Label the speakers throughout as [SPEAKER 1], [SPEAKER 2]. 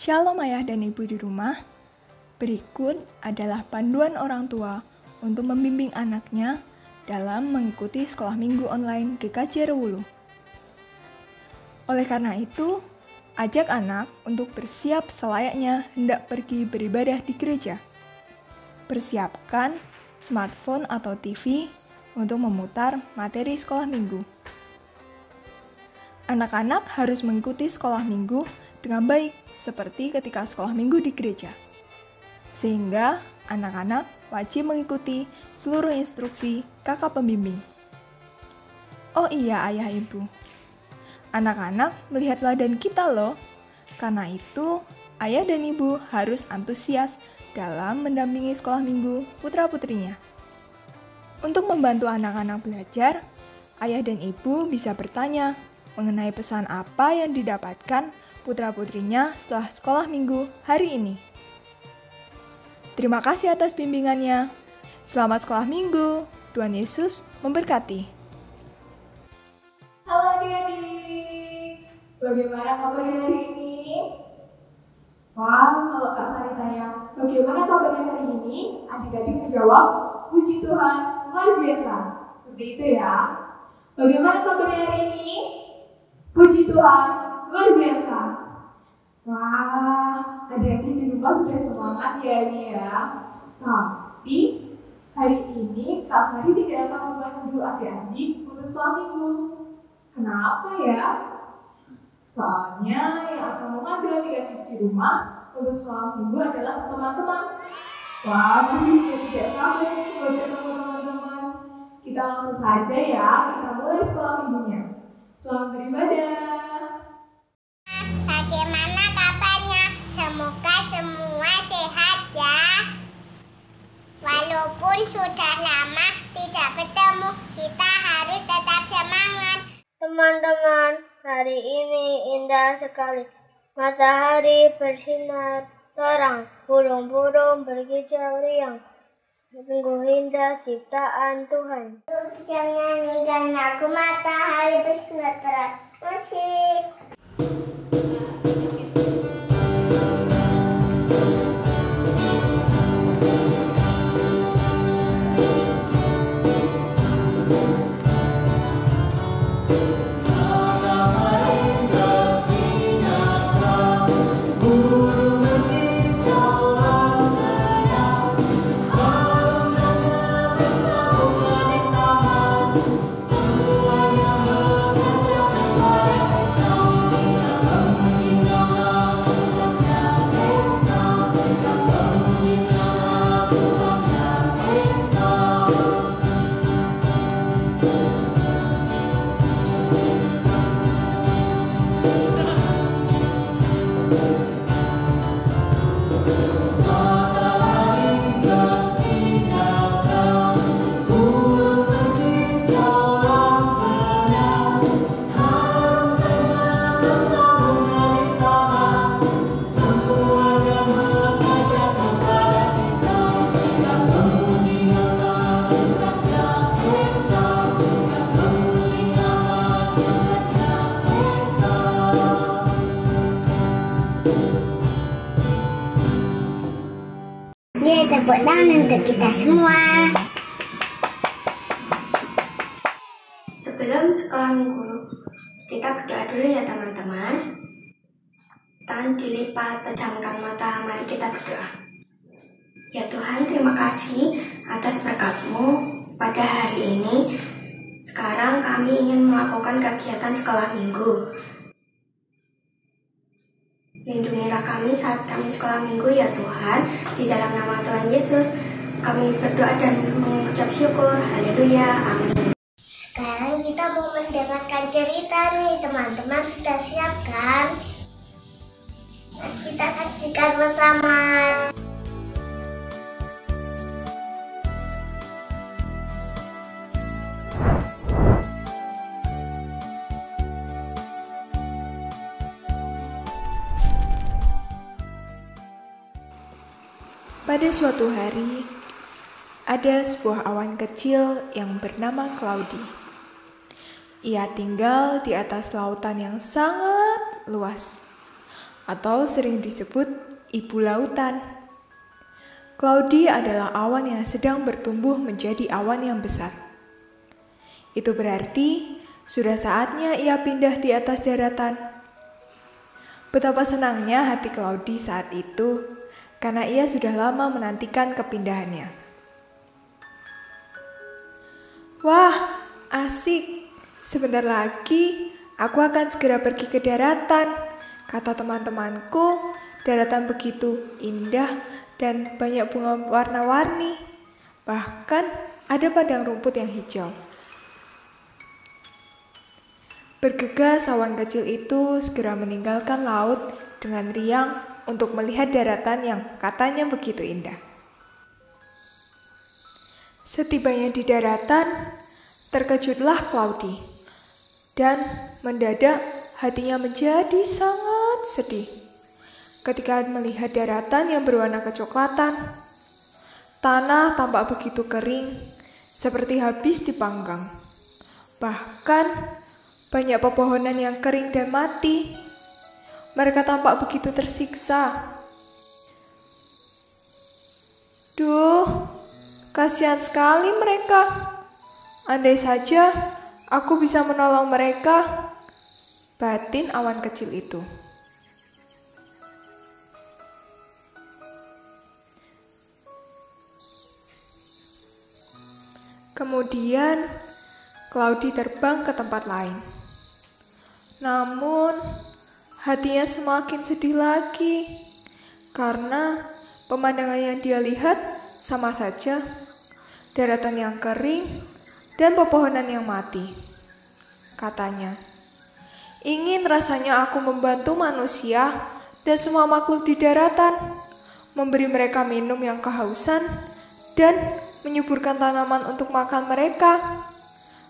[SPEAKER 1] Shalom ayah dan ibu di rumah. Berikut adalah panduan orang tua untuk membimbing anaknya dalam mengikuti sekolah minggu online GKJ Rewulu. Oleh karena itu, ajak anak untuk bersiap selayaknya hendak pergi beribadah di gereja. Persiapkan smartphone atau TV untuk memutar materi sekolah minggu. Anak-anak harus mengikuti sekolah minggu dengan baik, seperti ketika sekolah minggu di gereja. Sehingga anak-anak wajib mengikuti seluruh instruksi kakak pembimbing. Oh iya ayah ibu, anak-anak melihat teladan kita loh. Karena itu, ayah dan ibu harus antusias dalam mendampingi sekolah minggu putra-putrinya. Untuk membantu anak-anak belajar, ayah dan ibu bisa bertanya mengenai pesan apa yang didapatkan putra-putrinya setelah sekolah minggu hari ini. Terima kasih atas bimbingannya. Selamat sekolah minggu. Tuhan Yesus memberkati.
[SPEAKER 2] Halo adik-adik, bagaimana kabarnya hari ini? Wah, kalau Kak Sari tanya, bagaimana kabarnya hari ini? Adik-adik menjawab, puji Tuhan, luar biasa. Seperti itu ya. Bagaimana kabarnya hari ini? Puji Tuhan, luar biasa. Wah, adik-adik di rumah sudah semangat ya ini ya. Tapi hari ini Kak Sari tidak akan membantu adik-adik untuk sekolah minggu. Kenapa ya? Soalnya yang akan memandu adik-adik di rumah untuk sekolah minggu adalah teman-teman. Wah, pasti sudah tidak sabar nih buat ketemu teman-teman. Kita langsung saja ya, kita mulai sekolah minggunya. Selamat beribadah.
[SPEAKER 3] Bagaimana kabarnya? Semoga semua sehat ya. Walaupun sudah lama tidak ketemu, kita harus tetap semangat.
[SPEAKER 4] Teman-teman, hari ini indah sekali. Matahari bersinar terang, burung-burung berkicau riang. Sungguh indah ciptaan Tuhan.
[SPEAKER 3] Yang nyanyikan lagu Matahari bersinar terang. Musik. Tepuk tangan untuk kita semua.
[SPEAKER 5] Sebelum sekolah minggu, kita berdoa dulu ya teman-teman. Tangan dilipat, pejamkan mata, mari kita berdoa. Ya Tuhan, terima kasih atas berkat-Mu pada hari ini. Sekarang kami ingin melakukan kegiatan sekolah minggu. Lindungilah kami saat kami sekolah minggu ya Tuhan. Di dalam nama Tuhan Yesus kami berdoa dan mengucap syukur. Haleluya, amin.
[SPEAKER 3] Sekarang kita mau mendengarkan cerita nih, teman-teman sudah siap kan? Kita saksikan bersama.
[SPEAKER 1] Pada suatu hari, ada sebuah awan kecil yang bernama Cloudy. Ia tinggal di atas lautan yang sangat luas. atau sering disebut ibu lautan. Cloudy adalah awan yang sedang bertumbuh menjadi awan yang besar. Itu berarti sudah saatnya ia pindah di atas daratan. Betapa senangnya hati Cloudy saat itu, karena ia sudah lama menantikan kepindahannya. Wah, asik. Sebentar lagi aku akan segera pergi ke daratan. Kata teman-temanku, daratan begitu indah dan banyak bunga warna-warni. Bahkan ada padang rumput yang hijau. Bergegas awan kecil itu segera meninggalkan laut dengan riang untuk melihat daratan yang katanya begitu indah. Setibanya di daratan, terkejutlah Cloudy, dan mendadak hatinya menjadi sangat sedih ketika melihat daratan yang berwarna kecoklatan. Tanah tampak begitu kering, seperti habis dipanggang. Bahkan banyak pepohonan yang kering dan mati. Mereka tampak begitu tersiksa. Duh, kasihan sekali mereka. Andai saja aku bisa menolong mereka, batin awan kecil itu. Kemudian, Cloudy terbang ke tempat lain. Namun, hatinya semakin sedih lagi, karena pemandangan yang dia lihat sama saja, daratan yang kering dan pepohonan yang mati. Katanya, ingin rasanya aku membantu manusia dan semua makhluk di daratan, memberi mereka minum yang kehausan dan menyuburkan tanaman untuk makan mereka.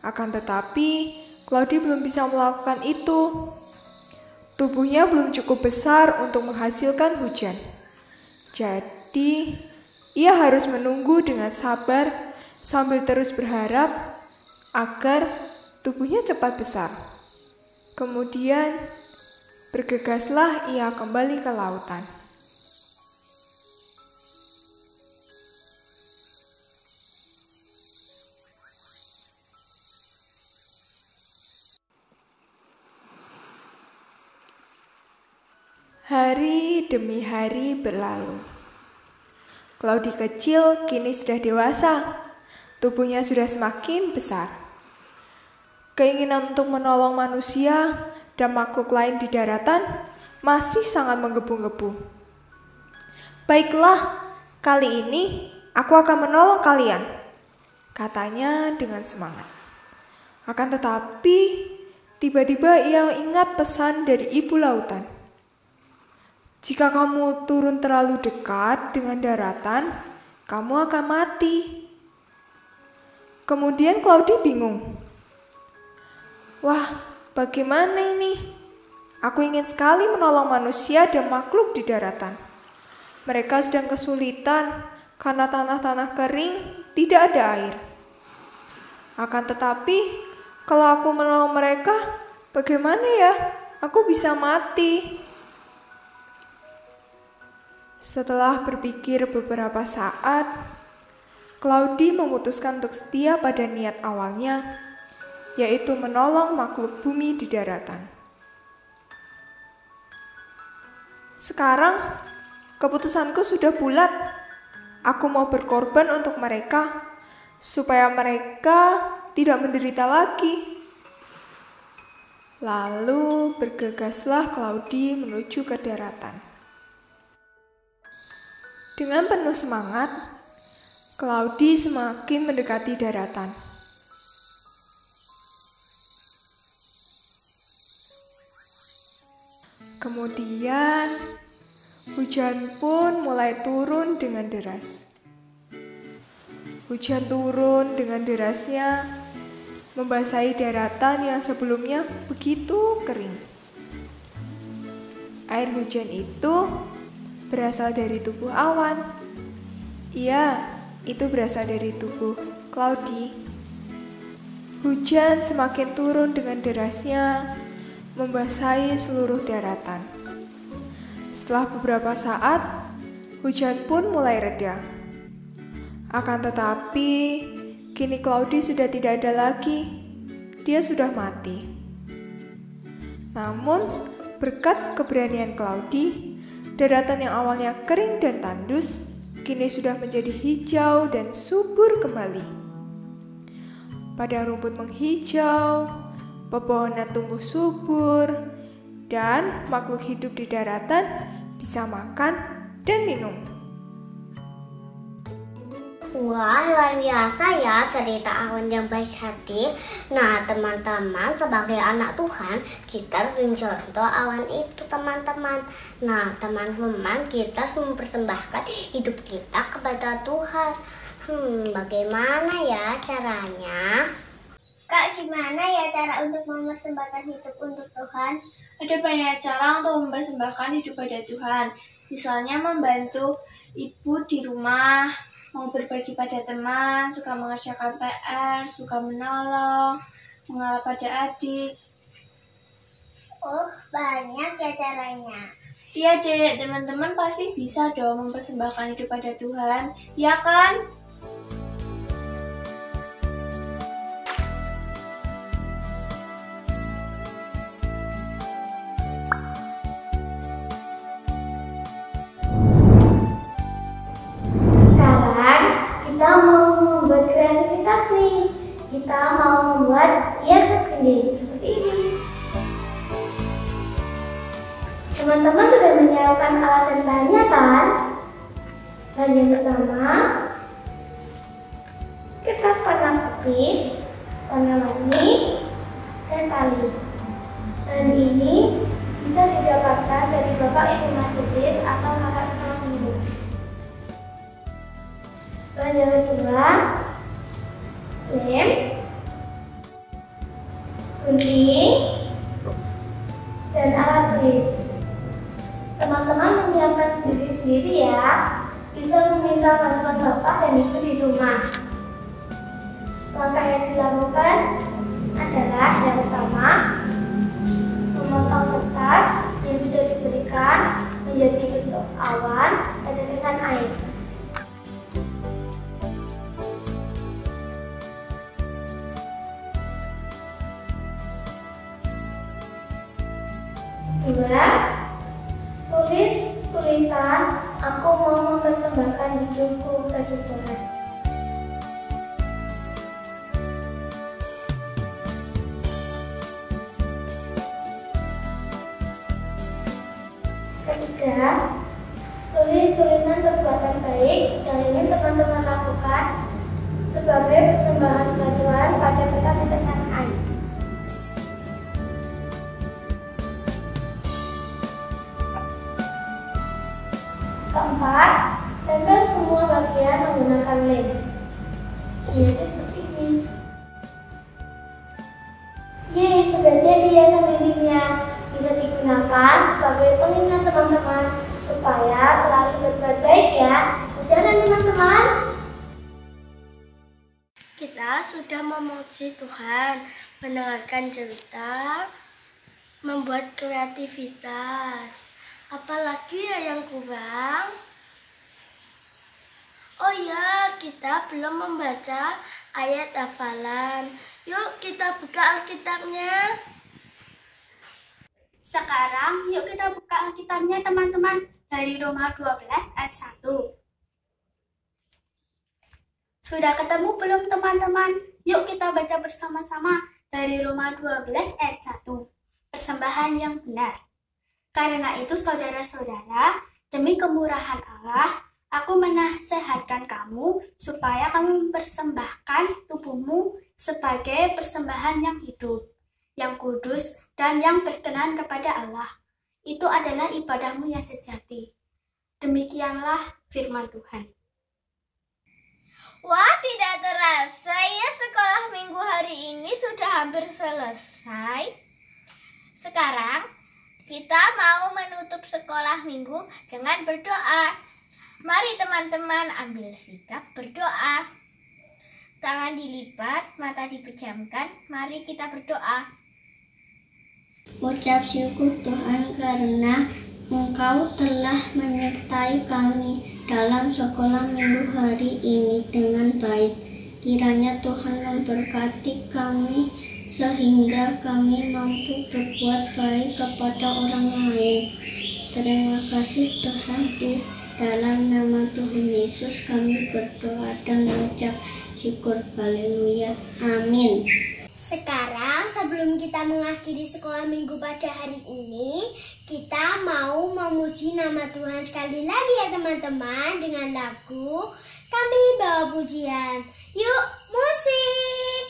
[SPEAKER 1] Akan tetapi, Cloudy belum bisa melakukan itu. Tubuhnya belum cukup besar untuk menghasilkan hujan. Jadi, ia harus menunggu dengan sabar sambil terus berharap agar tubuhnya cepat besar. Kemudian, bergegaslah ia kembali ke lautan. Hari demi hari berlalu. Cloudy kecil kini sudah dewasa. Tubuhnya sudah semakin besar. Keinginan untuk menolong manusia dan makhluk lain di daratan masih sangat menggebu-gebu. Baiklah, kali ini aku akan menolong kalian, katanya dengan semangat. Akan tetapi, tiba-tiba ia ingat pesan dari ibu lautan. Jika kamu turun terlalu dekat dengan daratan, kamu akan mati. Kemudian Cloudy bingung. Wah, bagaimana ini? Aku ingin sekali menolong manusia dan makhluk di daratan. Mereka sedang kesulitan karena tanah-tanah kering tidak ada air. Akan tetapi, kalau aku menolong mereka, bagaimana ya? Aku bisa mati. Setelah berpikir beberapa saat, Cloudy memutuskan untuk setia pada niat awalnya, yaitu menolong makhluk bumi di daratan. Sekarang, keputusanku sudah bulat. Aku mau berkorban untuk mereka, supaya mereka tidak menderita lagi. Lalu bergegaslah Cloudy menuju ke daratan. Dengan penuh semangat, Cloudy semakin mendekati daratan. Kemudian, hujan pun mulai turun dengan deras. Hujan turun dengan derasnya, membasahi daratan yang sebelumnya begitu kering. Air hujan itu berasal dari tubuh awan. Iya, itu berasal dari tubuh Cloudy. Hujan semakin turun dengan derasnya, membasahi seluruh daratan. Setelah beberapa saat, hujan pun mulai reda. Akan tetapi, kini Claudi sudah tidak ada lagi. Dia sudah mati. Namun, berkat keberanian Claudi, daratan yang awalnya kering dan tandus, kini sudah menjadi hijau dan subur kembali. Padang rumput menghijau, pepohonan tumbuh subur, dan makhluk hidup di daratan bisa makan dan minum.
[SPEAKER 3] Wah, luar biasa ya cerita Awan yang baik hati. Nah, teman-teman, sebagai anak Tuhan, kita harus mencontoh Awan itu, teman-teman. Nah, teman-teman, kita harus mempersembahkan hidup kita kepada Tuhan. Bagaimana ya caranya? Kak, gimana ya cara untuk mempersembahkan hidup untuk Tuhan?
[SPEAKER 4] Ada banyak cara untuk mempersembahkan hidup pada Tuhan. Misalnya membantu ibu di rumah, mau berbagi pada teman, suka mengerjakan PR, suka menolong, mengalah pada adik.
[SPEAKER 3] Oh, banyak ya caranya.
[SPEAKER 4] Iya dek, teman-teman pasti bisa dong mempersembahkan hidup pada Tuhan, ya kan?
[SPEAKER 3] Kita mau membuat kreativitas nih. Kita mau membuat hias kecil seperti ini. Teman-teman sudah menyiapkan alat dan bahannya kan? Bahan yang pertama, kertas warna putih, warna warni, dan tali. Bahan ini bisa didapatkan dari Bapak Ibu Majelis atau kakak sekolah minggu. Bahan yang kedua, lem, gunting, dan alat tulis. Teman-teman menyiapkan sendiri-sendiri ya. Bisa meminta bantuan Bapak dan Ibu di rumah. Langkah yang dilakukan adalah yang pertama, memotong kertas yang sudah diberikan menjadi bentuk awan dan tetesan air. Dua, tulis tulisan aku mau mempersembahkan hidupku bagi Tuhan. Ketiga, tulis tulisan perbuatan baik yang ingin teman-teman lakukan sebagai persembahan bantuan pada kertas tetesan air. Keempat, tempel semua bagian menggunakan lem. Jadi seperti ini. Yeay, sudah jadi hiasan dindingnya. Bisa digunakan sebagai pengingat teman-teman supaya selalu berbuat baik ya. Udah kan teman-teman?
[SPEAKER 4] Kita sudah memuji Tuhan, mendengarkan cerita, membuat kreativitas. Apalagi ya yang kurang? Oh ya, kita belum membaca ayat hafalan. Yuk kita buka Alkitabnya.
[SPEAKER 6] Sekarang yuk kita buka Alkitabnya teman-teman, dari Roma 12 ayat 1. Sudah ketemu belum teman-teman? Yuk kita baca bersama-sama dari Roma 12 ayat 1. Persembahan yang benar. Karena itu saudara-saudara, demi kemurahan Allah, aku menasehatkan kamu supaya kamu mempersembahkan tubuhmu sebagai persembahan yang hidup, yang kudus, dan yang berkenan kepada Allah. Itu adalah ibadahmu yang sejati. Demikianlah firman Tuhan.
[SPEAKER 3] Wah, tidak terasa ya sekolah minggu hari ini sudah hampir selesai. Sekarang kita mau menutup sekolah minggu dengan berdoa. Mari teman-teman ambil sikap berdoa. Tangan dilipat, mata dipejamkan. Mari kita berdoa.
[SPEAKER 7] Ucap syukur Tuhan karena
[SPEAKER 3] Engkau telah menyertai kami dalam sekolah minggu hari ini dengan baik. Kiranya Tuhan memberkati kami sehingga kami mampu berbuat baik kepada orang lain. Terima kasih Tuhan, di dalam nama Tuhan Yesus kami berdoa dan mengucap syukur. Haleluya. Amin.
[SPEAKER 7] Sekarang sebelum kita mengakhiri sekolah minggu pada hari ini, kita mau memuji nama Tuhan sekali lagi ya teman-teman dengan lagu Kami Bawa Pujian. Yuk, musik!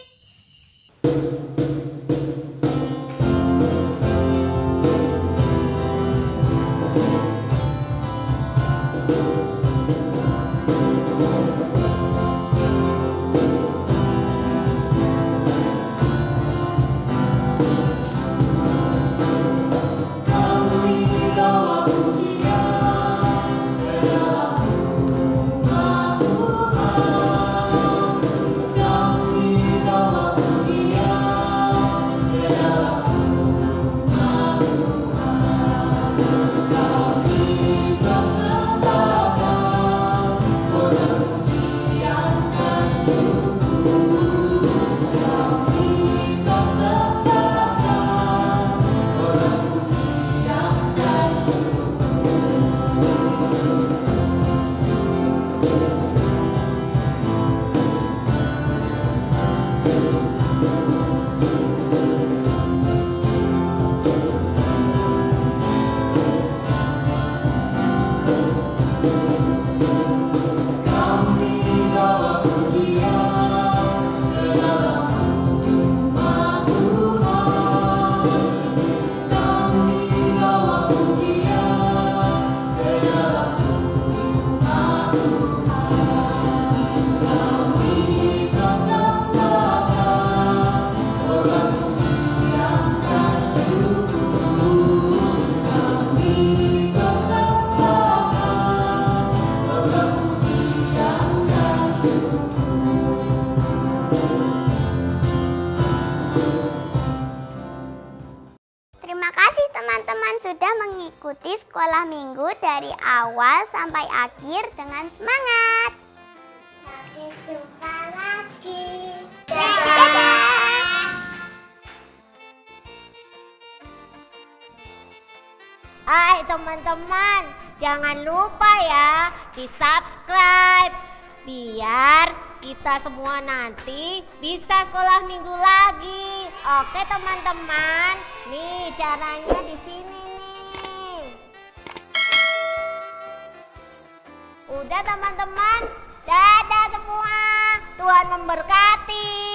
[SPEAKER 3] Teman-teman sudah mengikuti sekolah minggu dari awal sampai akhir dengan semangat.
[SPEAKER 7] Sampai jumpa lagi.
[SPEAKER 3] Dadah. Hai teman-teman, jangan lupa ya di subscribe biar kita semua nanti bisa sekolah minggu lagi. Oke teman-teman, nih caranya di sini nih. Udah teman-teman, dadah semua. Tuhan memberkati.